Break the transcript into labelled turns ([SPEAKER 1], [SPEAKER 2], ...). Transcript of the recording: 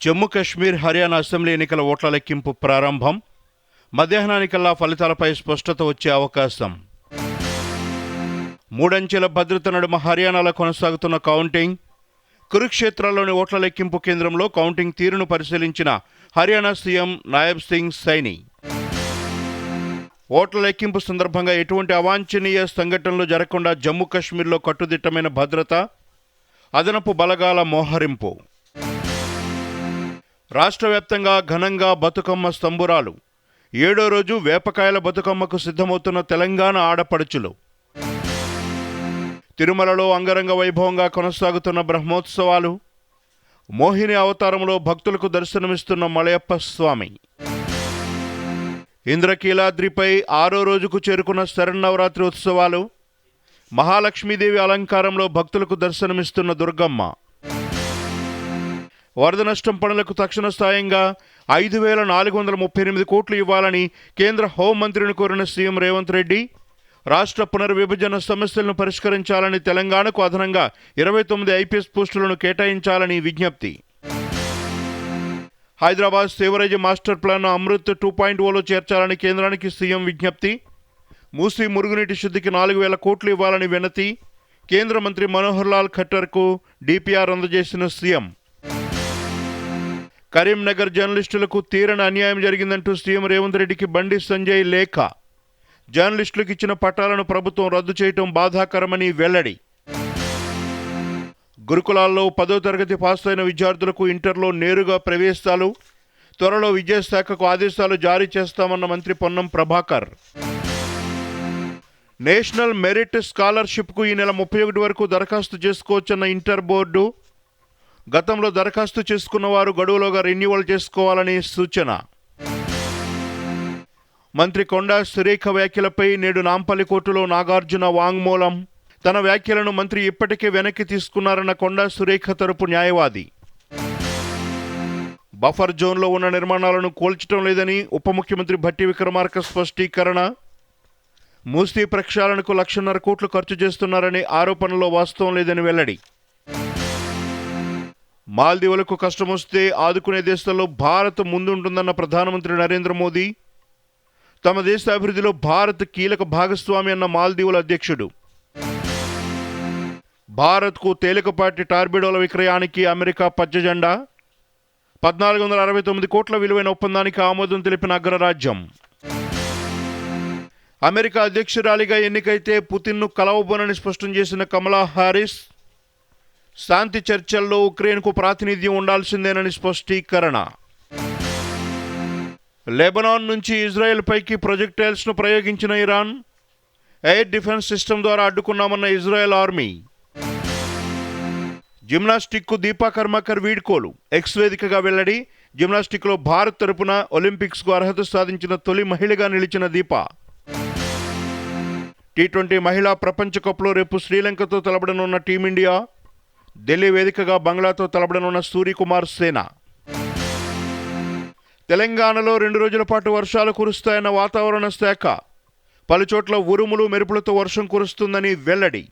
[SPEAKER 1] Jammu Kashmir, Haryana assembly ఎన్నికల ఓట్ల లెక్కింపు ప్రారంభం. మధ్యాహ్నానికల్లా ఫలితాలపై స్పష్టత వచ్చే అవకాశం. మూడంచెల భద్రత నడుమ హర్యానాలో కొనసాగుతున్న కౌంటింగ్. కురుక్షేత్రలోని ఓట్ల లెక్కింపు కేంద్రంలో కౌంటింగ్ తీరును పరిశీలించిన హర్యానా సీఎం నాయబ్ సింగ్ సైని. ఓట్ల లెక్కింపు సందర్భంగా ఎటువంటి అవాంఛనీయ సంఘటనలు జరగకుండా జమ్మూ కాశ్మీర్లో కట్టుదిట్టమైన భద్రత, అదనపు బలగాల మోహరింపు. రాష్ట్ర వ్యాప్తంగా ఘనంగా బతుకమ్మ సంబురాలు. 7వ రోజు వేపకాయల బతుకమ్మకు సిద్ధమవుతున్న తెలంగాణ ఆడపడుచులు. తిరుమలలో అంగరంగ వైభవంగా కొనసాగుతున్న బ్రహ్మోత్సవాలు. మోహిని అవతారంలో భక్తులకు దర్శనమిస్తున్న మలయప్ప స్వామి. ఇంద్రకీలాద్రిపై 6వ రోజుకు చేరుకున్న శరన్నవరాత్రి ఉత్సవాలు. మహాలక్ష్మీదేవి అలంకారంలో భక్తులకు దర్శనమిస్తున్న దుర్గమ్మ. వరద నష్టం పనులకు తక్షణ సాయంగా 5,438 కోట్లు ఇవ్వాలని కేంద్ర హోంమంత్రిని కోరిన సీఎం రేవంత్ రెడ్డి. రాష్ట్ర పునర్విభజన సమస్యలను పరిష్కరించాలని, తెలంగాణకు అదనంగా 29 ఐపీఎస్ పోస్టులను కేటాయించాలని విజ్ఞప్తి. Hyderabad sewerage master plan Amrut 2.0లో చేర్చాలని కేంద్రానికి సీఎం విజ్ఞప్తి. మూసీ మురుగునీటి శుద్ధికి 4,000 కోట్లు ఇవ్వాలని వినతి. కేంద్ర మంత్రి మనోహర్ లాల్ ఖట్టర్కు డిపిఆర్ అందజేసిన సీఎం. కరీంనగర్ జర్నలిస్టులకు తీరని అన్యాయం జరిగిందంటూ సీఎం రేవంత్ రెడ్డికి బండి సంజయ్ లేఖ. జర్నలిస్టులకు ఇచ్చిన పట్టాలను ప్రభుత్వం రద్దు చేయటం బాధాకరమని వెల్లడి. గురుకులాల్లో 10వ తరగతి పాస్ అయిన విద్యార్థులకు ఇంటర్లో నేరుగా ప్రవేశాలు. త్వరలో విద్యాశాఖకు ఆదేశాలు జారీ చేస్తామన్న మంత్రి పొన్నం ప్రభాకర్. నేషనల్ మెరిట్ స్కాలర్షిప్కు ఈ నెల 31 వరకు దరఖాస్తు చేసుకోవచ్చన్న ఇంటర్ బోర్డు. గతంలో దరఖాస్తు చేసుకున్న వారు గడువులోగా రెన్యువల్ చేసుకోవాలని సూచన. మంత్రి కొండా సురేఖ వ్యాఖ్యలపై నేడు నాంపల్లి కోర్టులో నాగార్జున వాంగ్మూలం. తన వ్యాఖ్యలను మంత్రి ఇప్పటికే వెనక్కి తీసుకున్నారన్న కొండా సురేఖ తరపు న్యాయవాది. బఫర్ జోన్లో ఉన్న నిర్మాణాలను కూల్చడం లేదని ఉప ముఖ్యమంత్రి భట్టి విక్రమార్క స్పష్టీకరణ. మూసీ ప్రక్షాళనకు 1,50,000 కోట్లు ఖర్చు చేస్తున్నారనే ఆరోపణలో వాస్తవం లేదని వెల్లడి. మాల్దీవులకు కష్టమొస్తే ఆదుకునే దేశాల్లో భారత్ ముందుంటుందన్న ప్రధానమంత్రి నరేంద్ర మోదీ. తమ దేశ అభివృద్ధిలో భారత్ కీలక భాగస్వామి అన్న మాల్దీవుల అధ్యక్షుడు. భారత్కు తేలికపాటి టార్బిడోల విక్రయానికి అమెరికా పచ్చజెండా. 1,469 కోట్ల విలువైన ఒప్పందానికి ఆమోదం తెలిపిన అగ్రరాజ్యం. అమెరికా అధ్యక్షురాలిగా ఎన్నికైతే పుతిన్ను కలవబోనని స్పష్టం చేసిన కమలా హారిస్. శాంతి చర్చల్లో ఉక్రెయిన్కు ప్రాతినిధ్యం ఉండాల్సిందేనని స్పష్టీకరణ. లెబనాన్ నుంచి ఇజ్రాయెల్ పైకి ప్రొజెక్టైల్స్ను ప్రయోగించిన ఇరాన్. ఎయిర్ డిఫెన్స్ సిస్టమ్ ద్వారా అడ్డుకున్నామన్న ఇజ్రాయెల్ ఆర్మీ. జిమ్నాస్టిక్కు దీపా కర్మాకర్ వీడ్కోలు. ఎక్స్ వేదికగా వెల్లడి. జిమ్నాస్టిక్లో భారత్ తరపున ఒలింపిక్స్కు అర్హత సాధించిన తొలి మహిళగా నిలిచిన దీపా. T20 మహిళా ప్రపంచ కప్లో రేపు శ్రీలంకతో తలపడనున్న టీమిండియా. ఢిల్లీ వేదికగా బంగ్లాతో తలపడనున్న సూర్యకుమార్ సేన. తెలంగాణలో 2 రోజుల పాటు వర్షాలు కురుస్తాయన్న వాతావరణ శాఖ. పలుచోట్ల ఉరుములు మెరుపులతో వర్షం కురుస్తుందని వెల్లడి.